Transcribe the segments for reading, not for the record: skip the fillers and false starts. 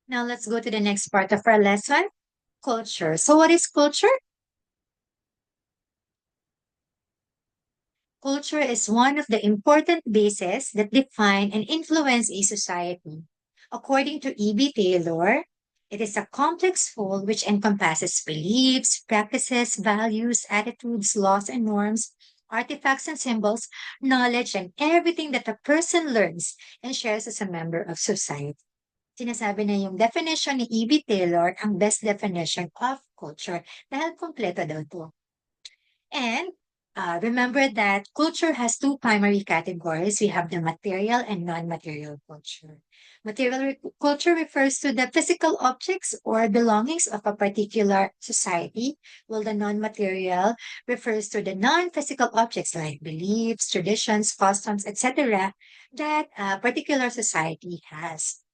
Now let's go to the next part of our lesson, culture. So what is culture? Culture is one of the important bases that define and influence a society. According to E.B. Taylor, it is a complex whole which encompasses beliefs, practices, values, attitudes, laws and norms, artifacts and symbols, knowledge, and everything that a person learns and shares as a member of society. Sinasabi na yung definition ni E.B. Taylor ang best definition of culture dahil kompleto daw to. And remember that culture has two primary categories. We have the material and non-material culture. Culture refers to the physical objects or belongings of a particular society, while the non-material refers to the non-physical objects like beliefs, traditions, customs, etc. that a particular society has.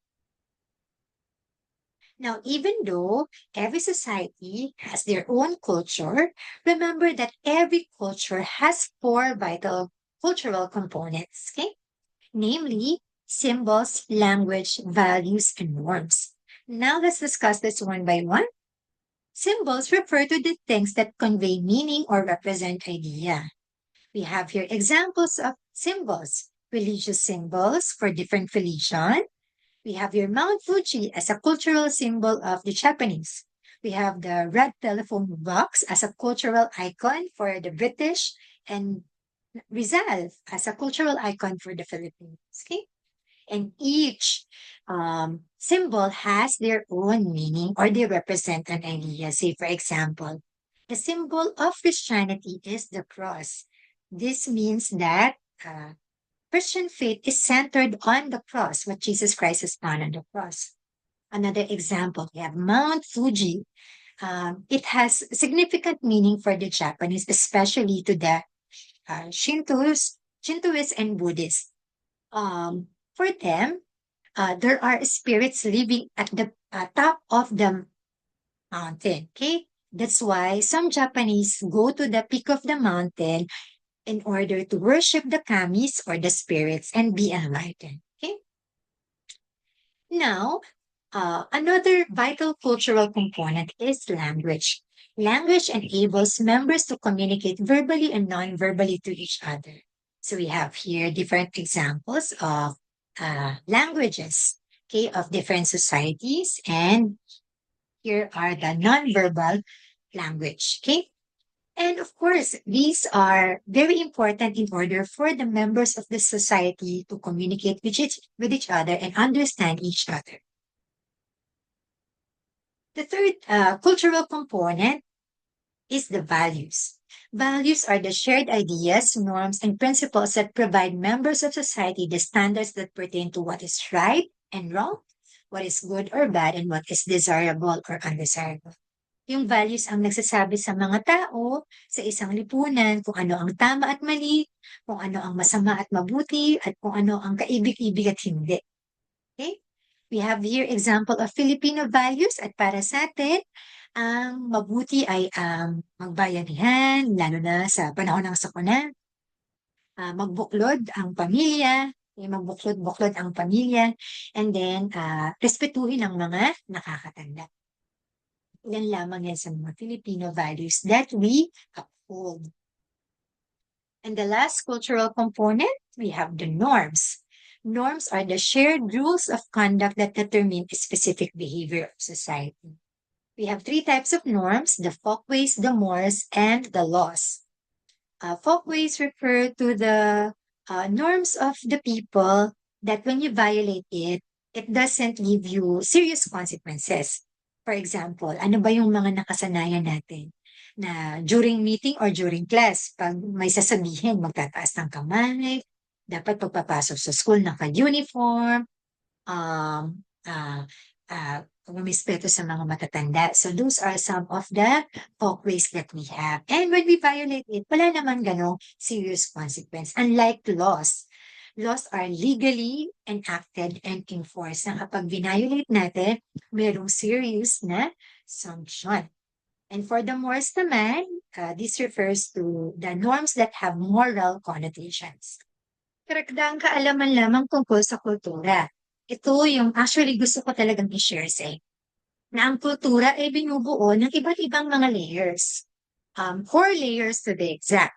Now, even though every society has their own culture, remember that every culture has four vital cultural components, okay? Namely, symbols, language, values, and norms. Now, let's discuss this one by one. Symbols refer to the things that convey meaning or represent idea. We have here examples of symbols, religious symbols for different religion. We have your Mount Fuji as a cultural symbol of the Japanese. We have the red telephone box as a cultural icon for the British, and Rizal as a cultural icon for the Philippines. Okay? And each symbol has their own meaning or they represent an idea. Say, for example, the symbol of Christianity is the cross. This means that Christian faith is centered on the cross, what Jesus Christ has done on the cross. Another example, we have Mount Fuji. It has significant meaning for the Japanese, especially to the Shintoists and Buddhists. For them, there are spirits living at the top of the mountain. Okay, that's why some Japanese go to the peak of the mountain in order to worship the kamis or the spirits and be enlightened. Okay. Now, another vital cultural component is language. Language enables members to communicate verbally and non-verbally to each other. So we have here different examples of languages, okay, of different societies, and here are the non-verbal language, okay? And of course, these are very important in order for the members of the society to communicate with each other and understand each other. The third cultural component is the values. Values are the shared ideas, norms, and principles that provide members of society the standards that pertain to what is right and wrong, what is good or bad, and what is desirable or undesirable. Yung values ang nagsasabi sa mga tao, sa isang lipunan, kung ano ang tama at mali, kung ano ang masama at mabuti, at kung ano ang kaibig-ibig at hindi. Okay? We have here example of Filipino values at para sa atin, ang mabuti ay ang magbayanihan, lalo na sa panahon ng sakuna, magbuklod ang pamilya, magbuklod-buklod ang pamilya, and then respetuhin ang mga nakakatanda. Ilan lamang yan sa mga Filipino values that we uphold. And the last cultural component, we have the norms. Norms are the shared rules of conduct that determine a specific behavior of society. We have three types of norms, the folkways, the mores, and the laws. Folkways refer to the norms of the people that when you violate it, it doesn't give you serious consequences. For example, ano ba yung mga nakasanayan natin na during meeting or during class, pag may sasabihin, magtataas ng kamay, dapat pagpapasok sa school naka-uniform, pumispeto sa mga matatanda. So those are some of the folkways that we have. And when we violate it, wala naman ganong serious consequence. Unlike laws, laws are legally enacted and enforced na kapag violate natin, mayroong serious na sanction. And for the mores naman, this refers to the norms that have moral connotations. Karagdagang kaalaman lamang tungkol sa kultura. Ito yung actually gusto ko talagang i-share sa inyo, na ang kultura ay binubuo ng iba't ibang mga layers. Four layers to be exact.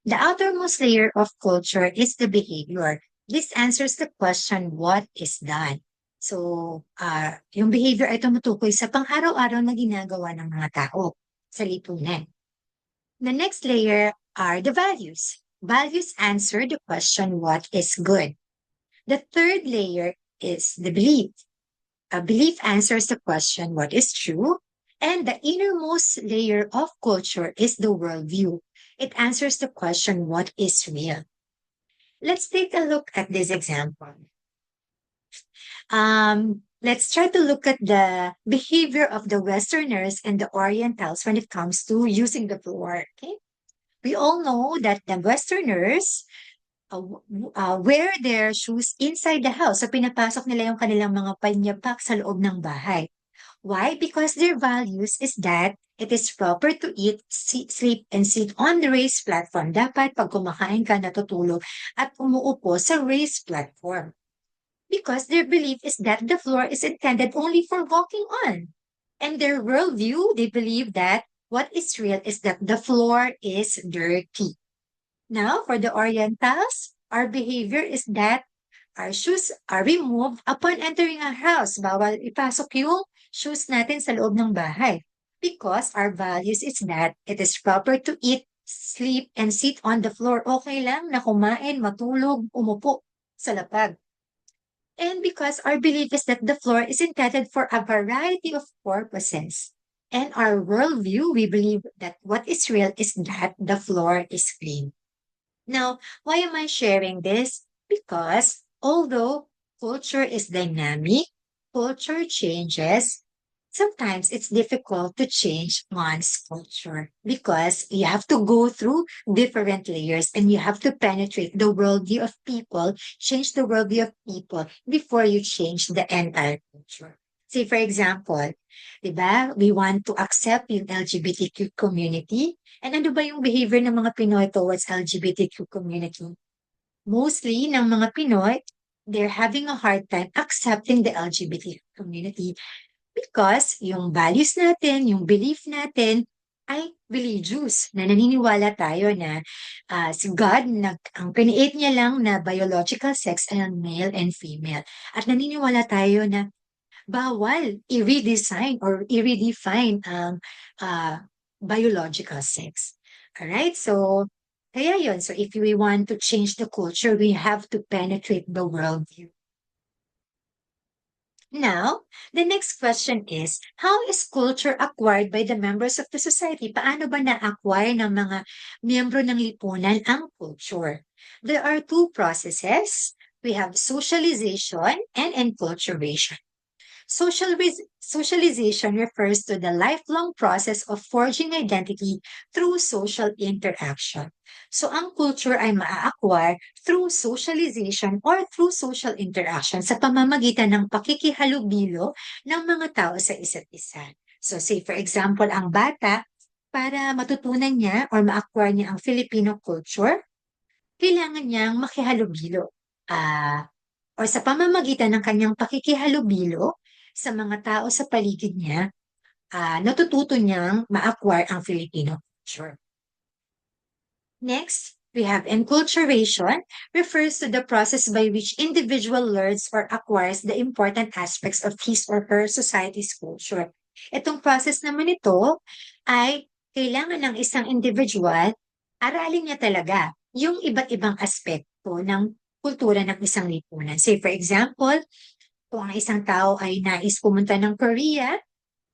The outermost layer of culture is the behavior. This answers the question, what is done? So, yung behavior ay tumutukoy sa pang-araw-araw na ginagawa ng mga tao sa lipunan. The next layer are the values. Values answer the question, what is good? The third layer is the belief. A belief answers the question, what is true? And the innermost layer of culture is the worldview. It answers the question, what is real? Let's take a look at this example. Let's try to look at the behavior of the Westerners and the Orientals when it comes to using the floor. Okay? We all know that the Westerners wear their shoes inside the house. So pinapasok nila yung kanilang mga panyapak sa loob ng bahay. Why? Because their values is that it is proper to eat, sleep, and sit on the raised platform. Dapat pag kumakain ka, natutulog at umuupo sa raised platform. Because their belief is that the floor is intended only for walking on. And their worldview, they believe that what is real is that the floor is dirty. Now, for the Orientals, our behavior is that our shoes are removed upon entering a house. Bawal ipasok yung shoes natin sa loob ng bahay. Because our values is that it is proper to eat, sleep, and sit on the floor. Okay lang na kumain, matulog, umupo sa lapag. And because our belief is that the floor is intended for a variety of purposes. And our worldview, we believe that what is real is that the floor is clean. Now, why am I sharing this? Because although culture is dynamic, culture changes, sometimes it's difficult to change one's culture because you have to go through different layers and you have to penetrate the worldview of people, change the worldview of people before you change the entire culture. Say, for example, di ba, we want to accept yung LGBTQ community. And ano ba yung behavior ng mga Pinoy towards LGBTQ community? Mostly ng mga Pinoy, they're having a hard time accepting the LGBT community because yung values natin, yung belief natin ay religious, na naniniwala tayo na si God, ang create niya lang na biological sex ay male and female. At naniniwala tayo na bawal i-redesign or i-redefine ang biological sex. Alright? So, kaya yun. So, if we want to change the culture, we have to penetrate the worldview. Now, the next question is, how is culture acquired by the members of the society? Paano ba na-acquire ng mga miyembro ng lipunan ang culture? There are two processes. We have socialization and enculturation. Socialization refers to the lifelong process of forging identity through social interaction. So, ang culture ay maa-acquire through socialization or through social interaction sa pamamagitan ng pakikihalubilo ng mga tao sa isa't isa. So, say for example, ang bata, para matutunan niya or ma-acquire niya ang Filipino culture, kailangan niyang makihalubilo. Or sa pamamagitan ng kanyang pakikihalubilo sa mga tao sa paligid niya, natututo niyang ma-acquire ang Filipino culture. Next, we have enculturation, refers to the process by which individual learns or acquires the important aspects of his or her society's culture. Itong process naman ito ay kailangan ng isang individual, aralin niya talaga yung iba't ibang aspekto ng kultura ng isang lipunan. Say for example, kung ang isang tao ay nais pumunta ng Korea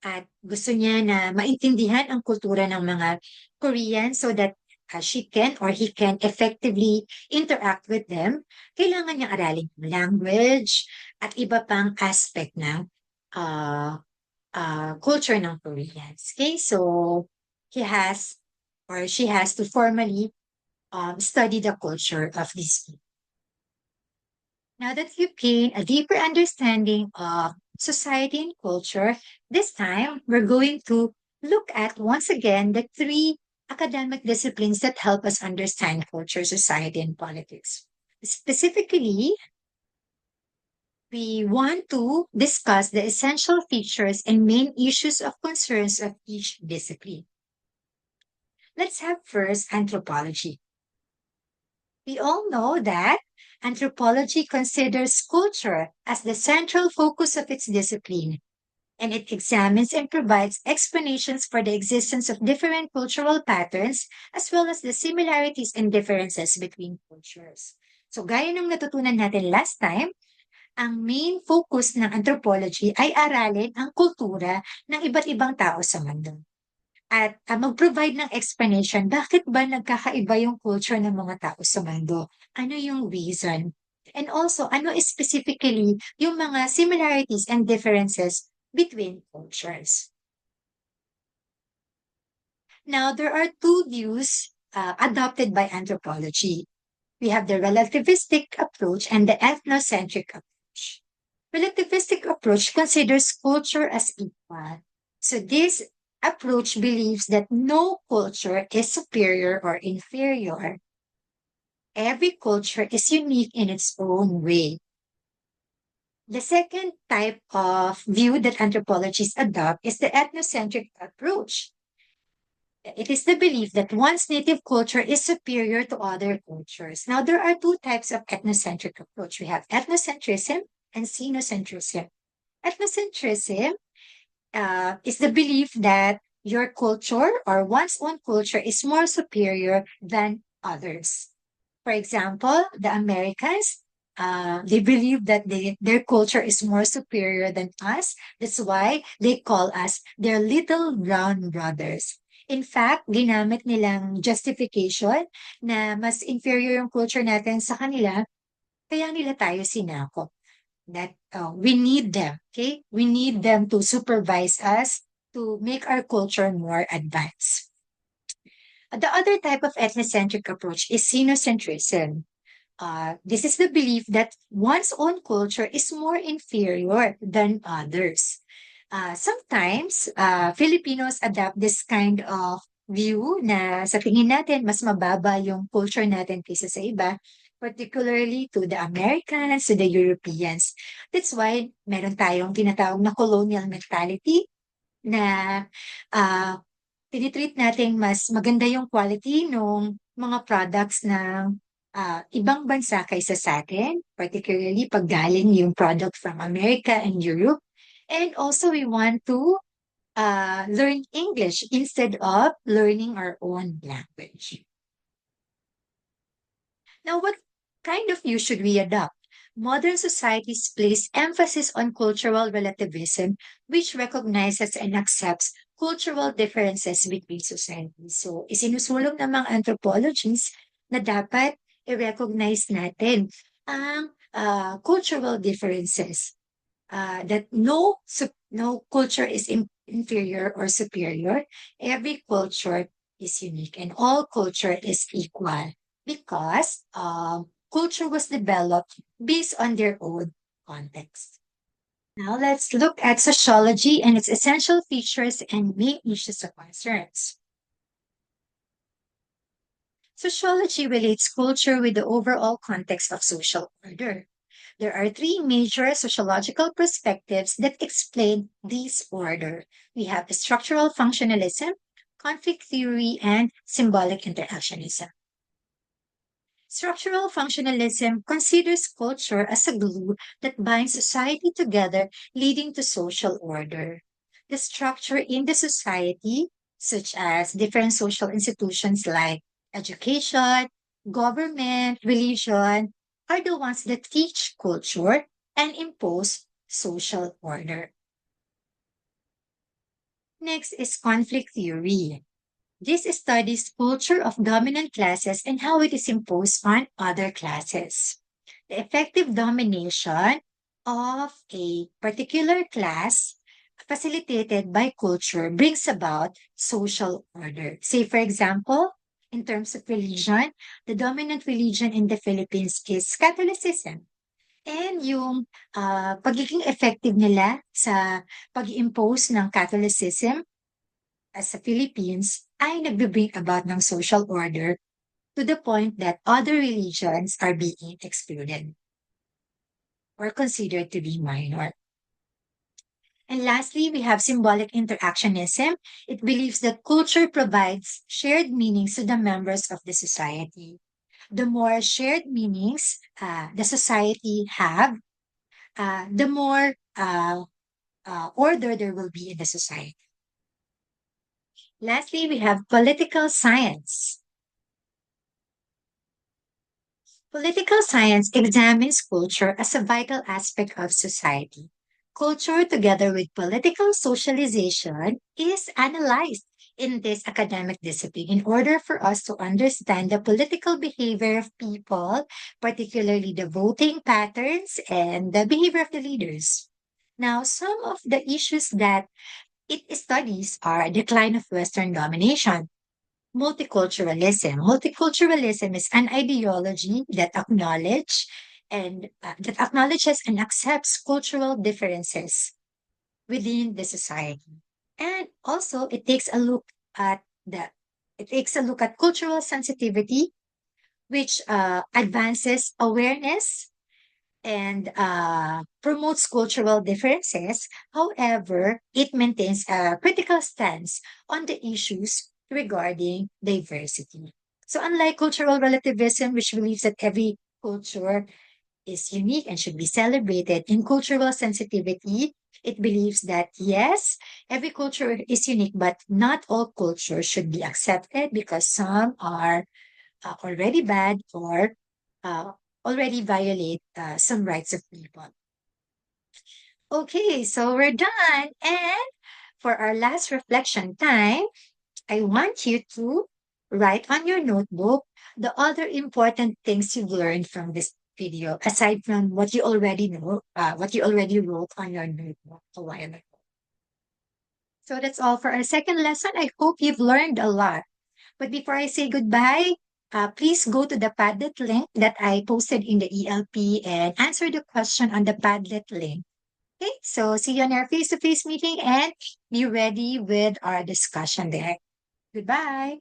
at gusto niya na maintindihan ang kultura ng mga Korean so that she can or he can effectively interact with them, kailangan niyang aralin yung language at iba pang aspect ng culture ng Koreans. Okay, so he has or she has to formally study the culture of these people. Now that you gain a deeper understanding of society and culture, this time we're going to look at once again the three academic disciplines that help us understand culture, society, and politics. Specifically, we want to discuss the essential features and main issues of concerns of each discipline. Let's have first anthropology. We all know that anthropology considers culture as the central focus of its discipline, and it examines and provides explanations for the existence of different cultural patterns as well as the similarities and differences between cultures. So gaya ng natutunan natin last time, ang main focus ng anthropology ay aralin ang kultura ng iba't ibang tao sa mundo. At mag-provide ng explanation bakit ba nagkakaiba yung culture ng mga tao sa mundo? Ano yung reason? And also, ano specifically yung mga similarities and differences between cultures? Now, there are two views adopted by anthropology. We have the relativistic approach and the ethnocentric approach. Relativistic approach considers culture as equal. So this approach believes that no culture is superior or inferior. Every culture is unique in its own way. The second type of view that anthropologists adopt is the ethnocentric approach. It is the belief that one's native culture is superior to other cultures. Now, there are two types of ethnocentric approach. We have ethnocentrism and xenocentrism. Ethnocentrism is the belief that your culture or one's own culture is more superior than others. For example, the Americans, they believe that their culture is more superior than us. That's why they call us their little brown brothers. In fact, ginamit nilang justification na mas inferior yung culture natin sa kanila, kaya nila tayo sinakop. That we need them, okay? We need them to supervise us to make our culture more advanced. The other type of ethnocentric approach is xenocentrism. This is the belief that one's own culture is more inferior than others. Sometimes, Filipinos adopt this kind of view na sa tingin natin mas mababa yung culture natin kaysa sa iba, particularly to the Americans, to the Europeans. That's why meron tayong tinatawag na colonial mentality na tinitreat natin mas maganda yung quality ng mga products ng ibang bansa kaysa sa atin, particularly pag galing yung product from America and Europe. And also we want to learn English instead of learning our own language. Now, what kind of view should we adopt? Modern societies place emphasis on cultural relativism, which recognizes and accepts cultural differences between societies. So, isinusulong ng mga anthropologists na dapat i-recognize natin ang cultural differences. That no culture is inferior or superior. Every culture is unique and all culture is equal because culture was developed based on their own context. Now let's look at sociology and its essential features and main issues of concerns. Sociology relates culture with the overall context of social order. There are three major sociological perspectives that explain this order. We have structural functionalism, conflict theory, and symbolic interactionism. Structural functionalism considers culture as a glue that binds society together, leading to social order. The structure in the society, such as different social institutions like education, government, religion, are the ones that teach culture and impose social order. Next is conflict theory. This studies culture of dominant classes and how it is imposed on other classes. The effective domination of a particular class facilitated by culture brings about social order. Say, for example, in terms of religion, the dominant religion in the Philippines is Catholicism. And yung pagiging effective nila sa pag-impose ng Catholicism sa Philippines ay nagbe-bring about ng social order to the point that other religions are being excluded. or considered to be minor. And lastly, we have symbolic interactionism. It believes that culture provides shared meanings to the members of the society. The more shared meanings the society have, the more order there will be in the society. Lastly, we have political science. Political science examines culture as a vital aspect of society. Culture, together with political socialization, is analyzed in this academic discipline in order for us to understand the political behavior of people, particularly the voting patterns and the behavior of the leaders. Now, some of the issues that it studies are decline of Western domination, multiculturalism. Multiculturalism is an ideology that acknowledges and accepts cultural differences within the society. And also at the it takes a look at cultural sensitivity, which advances awareness and promotes cultural differences. However, it maintains a critical stance on the issues regarding diversity. So, unlike cultural relativism, which believes that every culture is unique and should be celebrated, in cultural sensitivity, it believes that yes, every culture is unique, but not all cultures should be accepted because some are already bad or uh, already violate some rights of people. Okay, so we're done. And for our last reflection time, I want you to write on your notebook the other important things you've learned from this video, aside from what you already know, what you already wrote on your notebook a while ago. So that's all for our second lesson. I hope you've learned a lot. But before I say goodbye, please go to the Padlet link that I posted in the ELP and answer the question on the Padlet link. Okay, so see you on our face-to-face meeting and be ready with our discussion there. Goodbye.